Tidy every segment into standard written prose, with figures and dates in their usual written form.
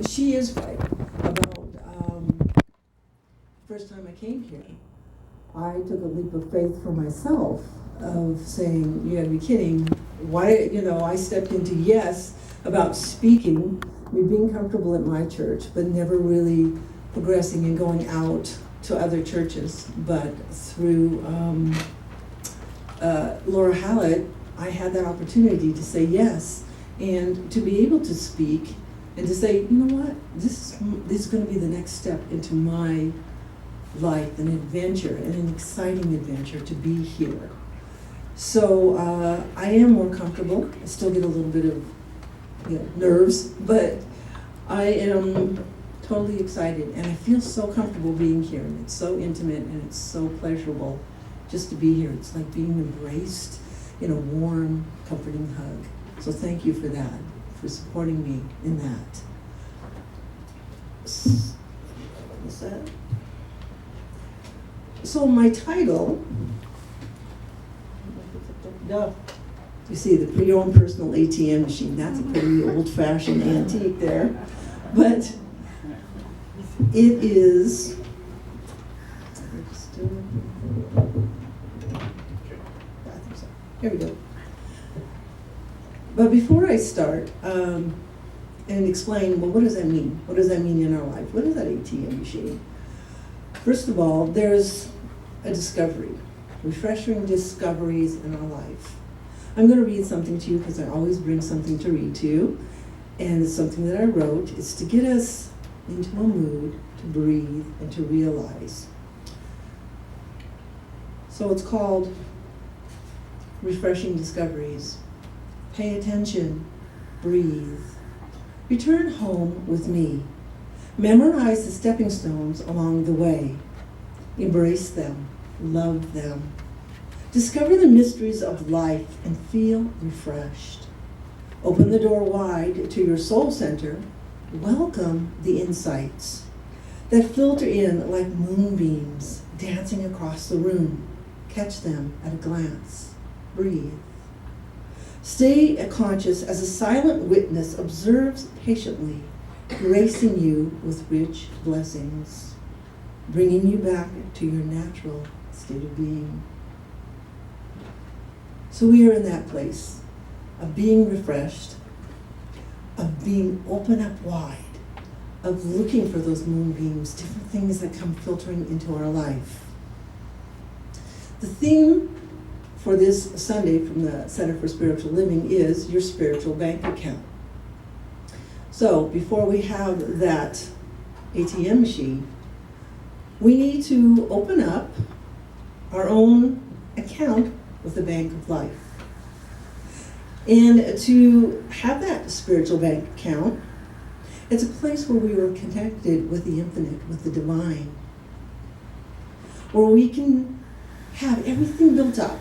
she is right about first time I came here. I took a leap of faith for myself of saying, you gotta be kidding. Why, I stepped into yes about speaking, me being comfortable at my church, but never really progressing and going out to other churches. But through Laura Hallett, I had that opportunity to say yes and to be able to speak and to say, you know what, this is going to be the next step into my life, an adventure, and an exciting adventure to be here. So I am more comfortable. I still get a little bit of nerves, but I am totally excited, and I feel so comfortable being here, and it's so intimate, and it's so pleasurable just to be here. It's like being embraced in a warm, comforting hug. So thank you for that, for supporting me in that. What's that? So my title, you see the your own personal ATM machine. That's a pretty old-fashioned antique there, but it is. Here we go. But before I start and explain, well, what does that mean? What does that mean in our life? What is that ATM machine? First of all, there's a discovery, refreshing discoveries in our life. I'm going to read something to you because I always bring something to read to you, and it's something that I wrote. It's to get us into a mood to breathe and to realize. So it's called Refreshing Discoveries. Pay attention, breathe. Return home with me. Memorize the stepping stones along the way. Embrace them, love them. Discover the mysteries of life and feel refreshed. Open the door wide to your soul center. Welcome the insights that filter in like moonbeams dancing across the room. Catch them at a glance. Breathe. Stay conscious as a silent witness observes patiently, gracing you with rich blessings, bringing you back to your natural state of being. So we are in that place of being refreshed, of being open up wide, of looking for those moonbeams, different things that come filtering into our life. The theme for this Sunday from the Center for Spiritual Living is your spiritual bank account. So before we have that ATM machine, we need to open up our own account with the Bank of Life. And to have that spiritual bank account, it's a place where we are connected with the infinite, with the divine, where we can have everything built up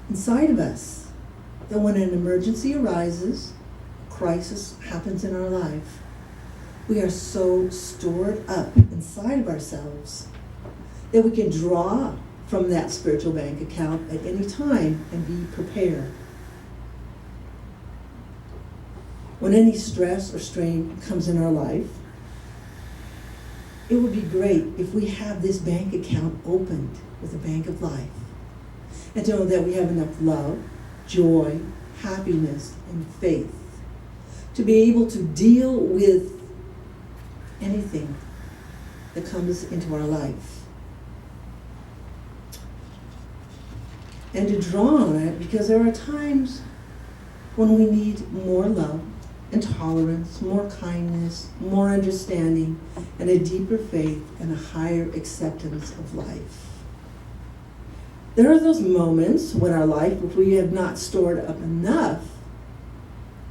inside of us, that when an emergency arises, crisis happens in our life, we are so stored up inside of ourselves that we can draw from that spiritual bank account at any time and be prepared. When any stress or strain comes in our life, it would be great if we have this bank account opened with the Bank of Life, and to know that we have enough love, joy, happiness, and faith to be able to deal with anything that comes into our life. And to draw on it, because there are times when we need more love and tolerance, more kindness, more understanding, and a deeper faith and a higher acceptance of life. There are those moments when our life, if we have not stored up enough,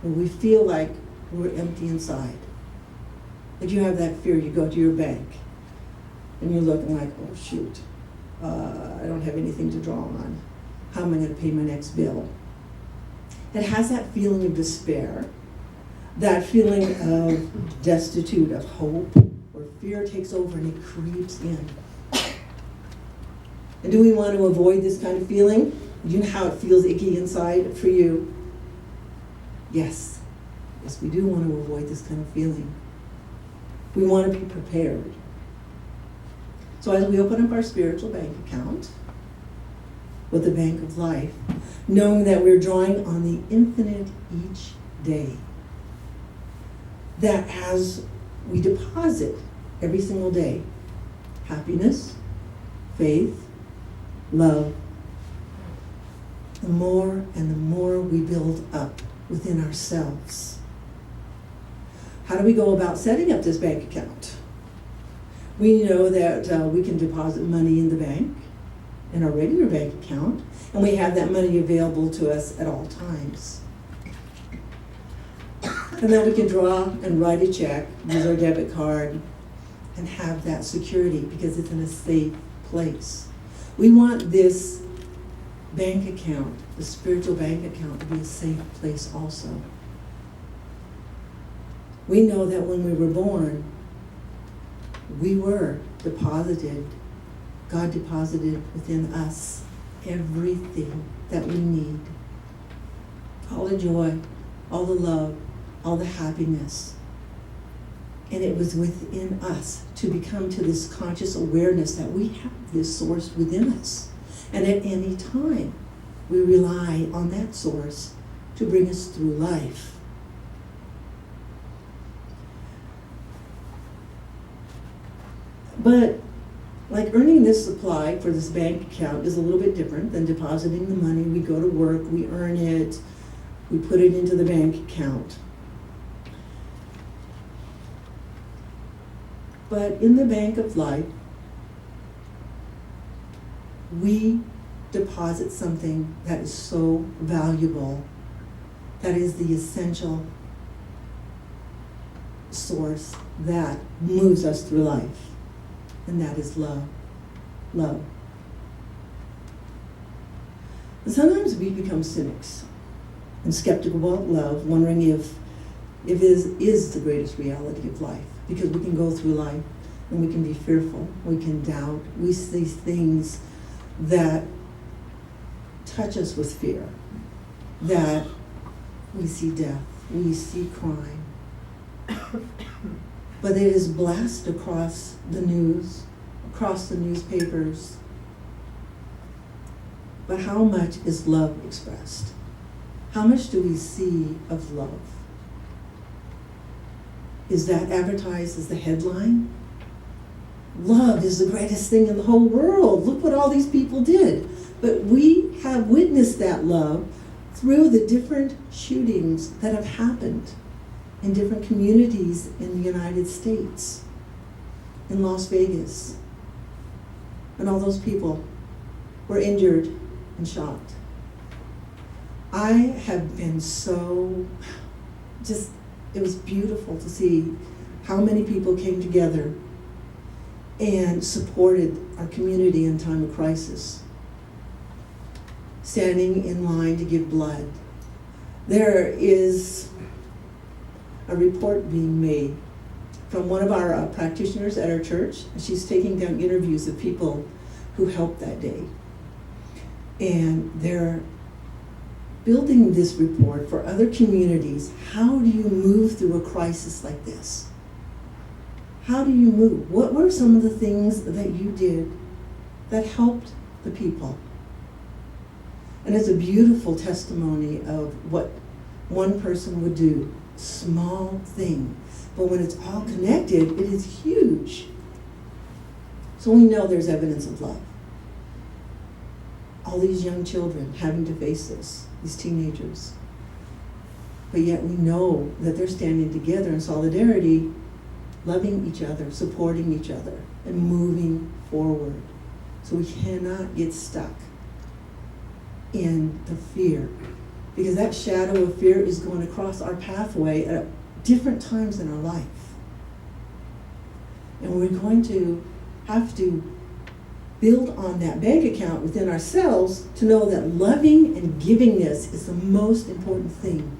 when we feel like we're empty inside. Like you have that fear, you go to your bank, and you're looking like, oh shoot, I don't have anything to draw on. How am I going to pay my next bill? It has that feeling of despair, that feeling of destitute of hope, where fear takes over and it creeps in. And do we want to avoid this kind of feeling? Do you know how it feels icky inside for you? Yes, Yes, we do want to avoid this kind of feeling. We want to be prepared. So as we open up our spiritual bank account with the Bank of Life, knowing that we're drawing on the infinite each day, that as we deposit every single day happiness, faith, love, the more and the more we build up within ourselves. How do we go about setting up this bank account? We know that we can deposit money in the bank, in our regular bank account, and we have that money available to us at all times. And then we can draw and write a check, use our debit card, and have that security because it's in a safe place. We want this bank account, the spiritual bank account, to be a safe place also. We know that when we were born, we were deposited, God deposited within us everything that we need. All the joy, all the love, all the happiness. And it was within us to become to this conscious awareness that we have this source within us. And at any time, we rely on that source to bring us through life. But like earning this supply for this bank account is a little bit different than depositing the money. We go to work, we earn it, we put it into the bank account. But in the Bank of Life, we deposit something that is so valuable, that is the essential source that moves us through life, and that is love. Love. And sometimes we become cynics and skeptical about love, wondering if it is the greatest reality of life, because we can go through life and we can be fearful, we can doubt, we see things that touch us with fear, that we see death, we see crime. But it is blasted across the news, across the newspapers. But how much is love expressed? How much do we see of love? Is that advertised as the headline? Love is the greatest thing in the whole world. Look what all these people did. But we have witnessed that love through the different shootings that have happened in different communities in the United States, in Las Vegas. And all those people were injured and shot. I have been so, it was beautiful to see how many people came together and supported our community in time of crisis, standing in line to give blood. There is a report being made from one of our practitioners at our church. She's taking down interviews of people who helped that day. And they're building this report for other communities. How do you move through a crisis like this? How do you move? What were some of the things that you did that helped the people? And it's a beautiful testimony of what one person would do. Small thing. But when it's all connected, it is huge. So we know there's evidence of love. All these young children having to face this, these teenagers. But yet we know that they're standing together in solidarity, loving each other, supporting each other, and moving forward. So we cannot get stuck in the fear, because that shadow of fear is going across our pathway at different times in our life. And we're going to have to build on that bank account within ourselves to know that loving and givingness is the most important thing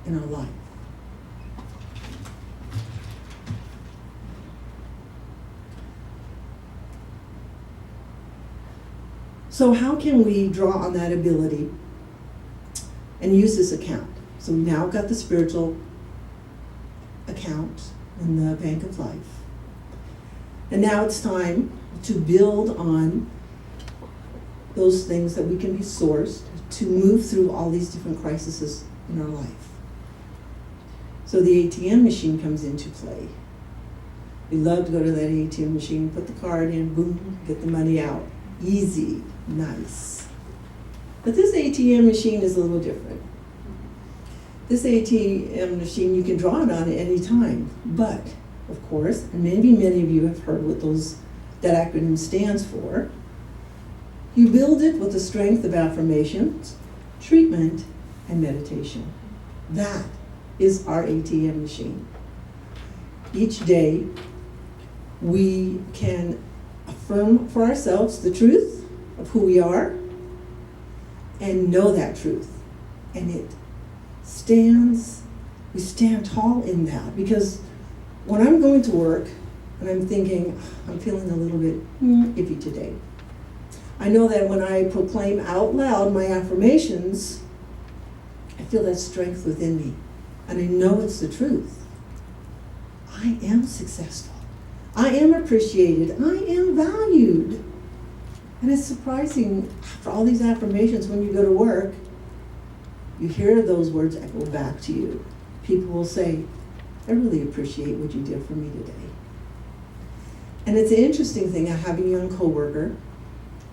in our life. So how can we draw on that ability and use this account? So we've now got the spiritual account in the Bank of Life. And now it's time to build on those things that we can be sourced to move through all these different crises in our life. So the ATM machine comes into play. We love to go to that ATM machine, put the card in, boom, get the money out. Easy, nice. But this ATM machine is a little different. This ATM machine, you can draw it on at any time. But, of course, and maybe many of you have heard what that acronym stands for. You build it with the strength of affirmations, treatment, and meditation. That is our ATM machine. Each day, we can affirm for ourselves the truth of who we are and know that truth. And we stand tall in that, because when I'm going to work and I'm thinking, I'm feeling a little bit iffy today, I know that when I proclaim out loud my affirmations, I feel that strength within me. And I know it's the truth. I am successful. I am appreciated. I am valued. And it's surprising, after all these affirmations, when you go to work, you hear those words echo back to you. People will say, I really appreciate what you did for me today. And it's an interesting thing. I have a young coworker,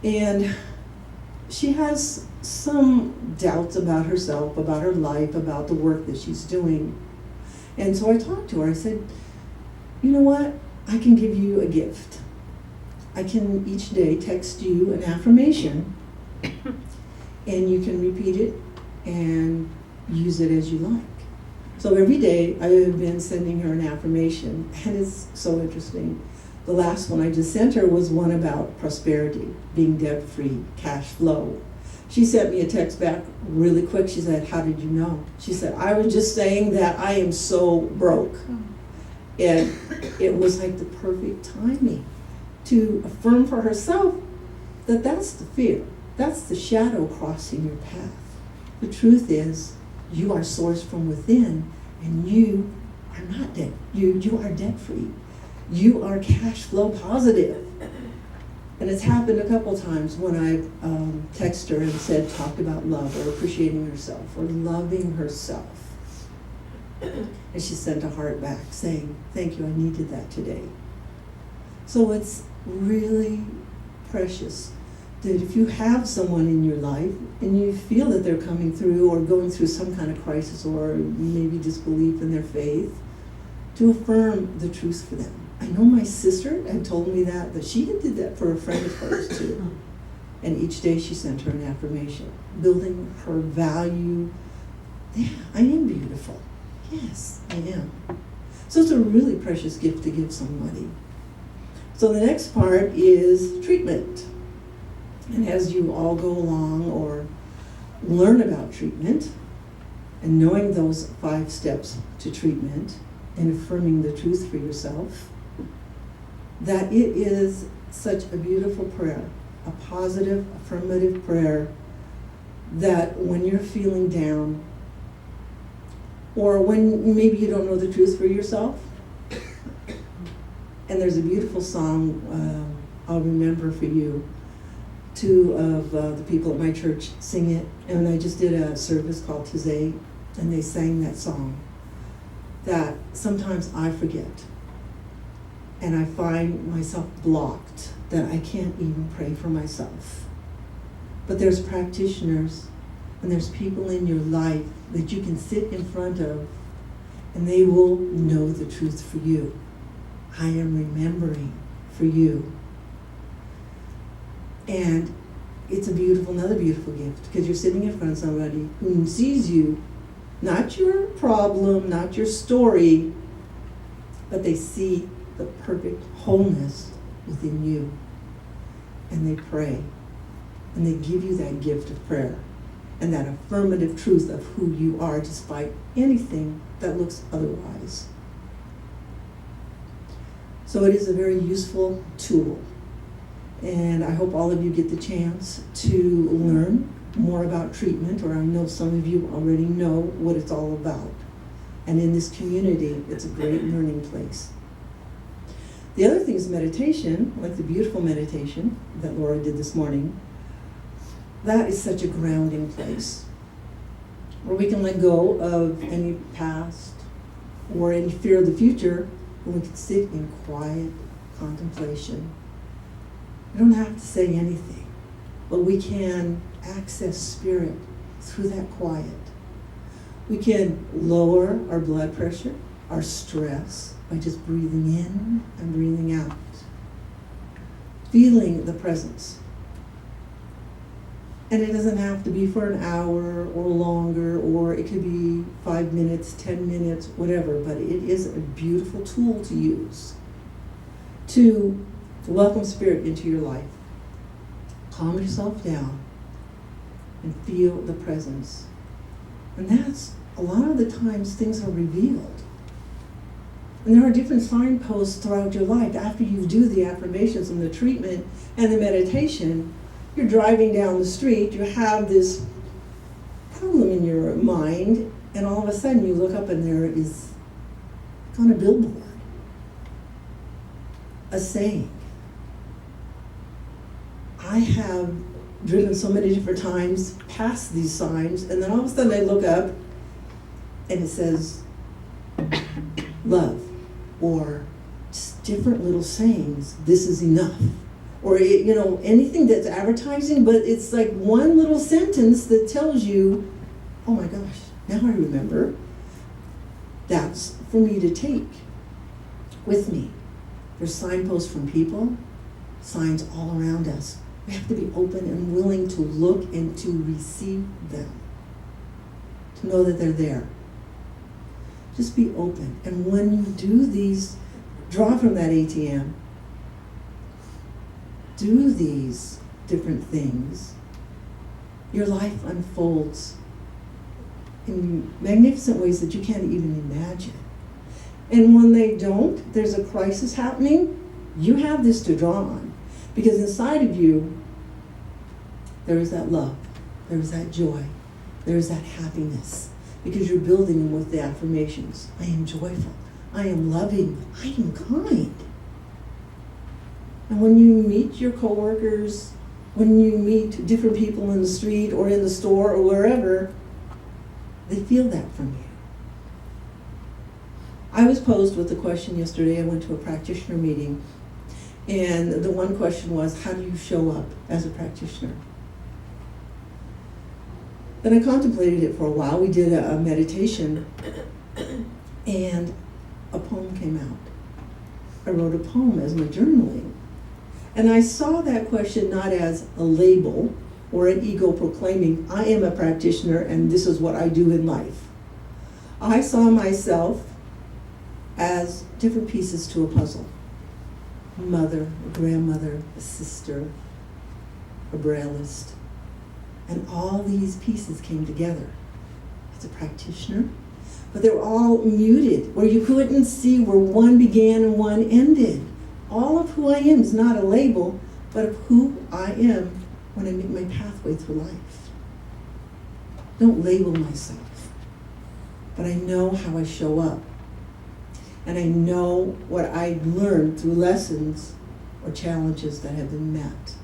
and she has some doubts about herself, about her life, about the work that she's doing. And so I talked to her. I said, you know what? I can give you a gift. I can each day text you an affirmation, and you can repeat it and use it as you like. So every day I have been sending her an affirmation, and it's so interesting. The last one I just sent her was one about prosperity, being debt-free, cash flow. She sent me a text back really quick. She said, how did you know? She said, I was just saying that I am so broke. And it was like the perfect timing to affirm for herself that that's the fear. That's the shadow crossing your path. The truth is, you are sourced from within, and you are not debt. You are debt-free. You are cash flow positive. And it's happened a couple times when I texted her and talked about love, or appreciating herself, or loving herself. And she sent a heart back saying, thank you, I needed that today. So it's really precious that if you have someone in your life and you feel that they're coming through or going through some kind of crisis or maybe disbelief in their faith, to affirm the truth for them. I know my sister had told me that she did that for a friend of hers too. And each day she sent her an affirmation, building her value. Yeah, I am beautiful. Yes, I am. So it's a really precious gift to give somebody. So the next part is treatment. And as you all go along or learn about treatment and knowing those 5 steps to treatment and affirming the truth for yourself, that it is such a beautiful prayer, a positive, affirmative prayer, that when you're feeling down, or when maybe you don't know the truth for yourself, and there's a beautiful song, I'll remember for you. 2 of the people at my church sing it, and I just did a service called Tizay, and they sang that song, that sometimes I forget, and I find myself blocked, that I can't even pray for myself. But there's practitioners, and there's people in your life that you can sit in front of, and they will know the truth for you. I am remembering for you. And it's another beautiful gift, because you're sitting in front of somebody who sees you, not your problem, not your story, but they see the perfect wholeness within you. And they pray, and they give you that gift of prayer and that affirmative truth of who you are, despite anything that looks otherwise. So it is a very useful tool. And I hope all of you get the chance to learn more about treatment, or I know some of you already know what it's all about. And in this community, it's a great learning place. The other thing is meditation, like the beautiful meditation that Laura did this morning. That is such a grounding place where we can let go of any past or any fear of the future, and we can sit in quiet contemplation. We don't have to say anything, but we can access spirit through that quiet. We can lower our blood pressure, our stress, by just breathing in and breathing out. Feeling the presence. And it doesn't have to be for an hour or longer, or it could be 5 minutes, 10 minutes, whatever, but it is a beautiful tool to use to welcome spirit into your life. Calm yourself down and feel the presence. And that's, a lot of the times, things are revealed. And there are different signposts throughout your life. After you do the affirmations and the treatment and the meditation, you're driving down the street, you have this problem in your mind, and all of a sudden you look up and there is, on a billboard, a saying. I have driven so many different times past these signs, and then all of a sudden I look up and it says, love, or just different little sayings, this is enough. Or, anything that's advertising, but it's like one little sentence that tells you, oh my gosh, now I remember. That's for me to take with me. There's signposts from people, signs all around us. We have to be open and willing to look and to receive them, to know that they're there. Just be open. And when you do these, draw from that ATM, do these different things, your life unfolds in magnificent ways that you can't even imagine. And when they don't, there's a crisis happening, you have this to draw on. Because inside of you, there is that love, there is that joy, there is that happiness. Because you're building them with the affirmations. I am joyful, I am loving, I am kind. And when you meet your coworkers, when you meet different people in the street or in the store or wherever, they feel that from you. I was posed with a question yesterday. I went to a practitioner meeting, and the one question was, how do you show up as a practitioner? And I contemplated it for a while. We did a meditation, and a poem came out. I wrote a poem as my journaling. And I saw that question not as a label or an ego proclaiming, I am a practitioner and this is what I do in life. I saw myself as different pieces to a puzzle. A mother, a grandmother, a sister, a brailleist. And all these pieces came together as a practitioner, but they were all muted, where you couldn't see where one began and one ended. All of who I am is not a label, but of who I am when I make my pathway through life. Don't label myself, but I know how I show up. And I know what I learned through lessons or challenges that have been met.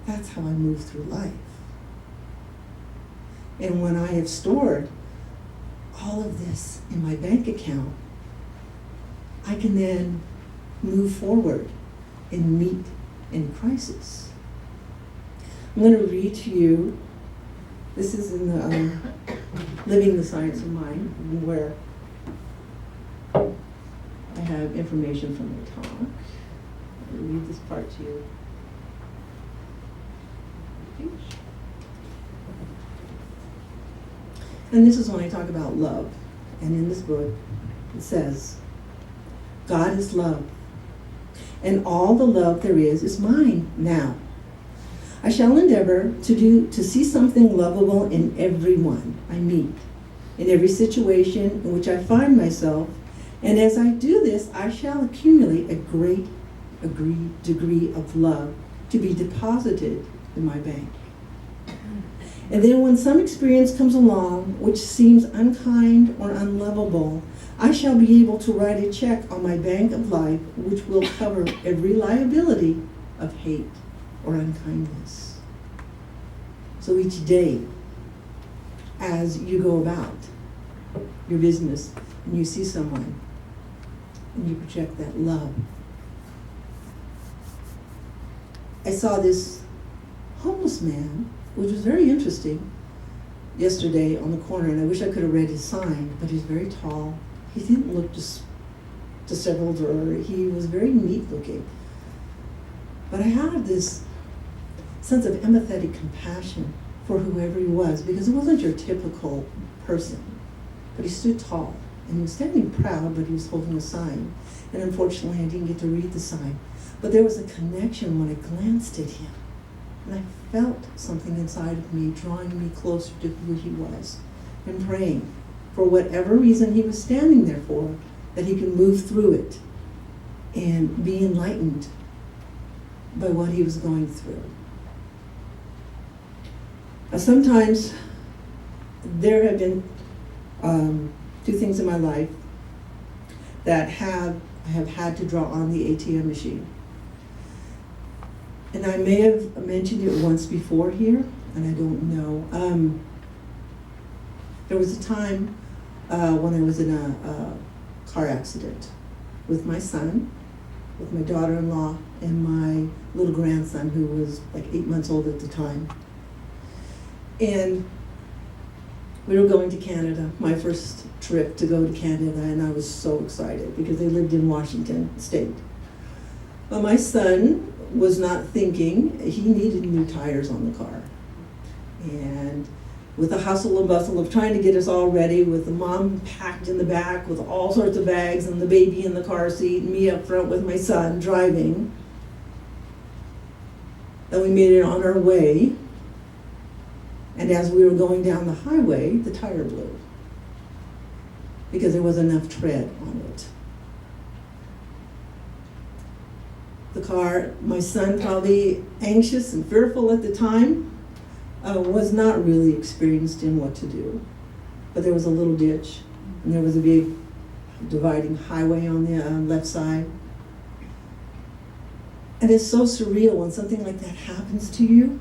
That's how I move through life. And when I have stored all of this in my bank account, I can then move forward and meet in crisis. I'm going to read to you, this is in the Living the Science of Mind, where I have information from the talk. I'll read this part to you. And this is when I talk about love. And in this book, it says, God is love, and all the love there is mine now. I shall endeavor to see something lovable in everyone I meet, in every situation in which I find myself, and as I do this, I shall accumulate a great degree of love to be deposited in my bank. And then when some experience comes along which seems unkind or unlovable, I shall be able to write a check on my bank of life which will cover every liability of hate or unkindness. So each day, as you go about your business and you see someone and you project that love. I saw this homeless man, which was very interesting, yesterday on the corner, and I wish I could have read his sign, but he's very tall. He didn't look disheveled, or he was very neat looking. But I had this sense of empathetic compassion for whoever he was, because it wasn't your typical person. But he stood tall, and he was standing proud, but he was holding a sign. And unfortunately, I didn't get to read the sign. But there was a connection when I glanced at him. And I felt something inside of me drawing me closer to who he was, and praying for whatever reason he was standing there for, that he could move through it and be enlightened by what he was going through. Now, sometimes there have been two things in my life that I have had to draw on the ATM machine. And I may have mentioned it once before here, and I don't know. There was a time when I was in a car accident with my son, with my daughter-in-law, and my little grandson, who was like 8 months old at the time. And we were going to Canada, my first trip to go to Canada, and I was so excited because they lived in Washington State. But my son was not thinking. He needed new tires on the car. And with the hustle and bustle of trying to get us all ready, with the mom packed in the back with all sorts of bags and the baby in the car seat and me up front with my son driving, then we made it on our way. And as we were going down the highway, the tire blew because there was enough tread on it. The car, my son, probably anxious and fearful at the time, was not really experienced in what to do. But there was a little ditch, and there was a big dividing highway on the left side. And it's so surreal when something like that happens to you.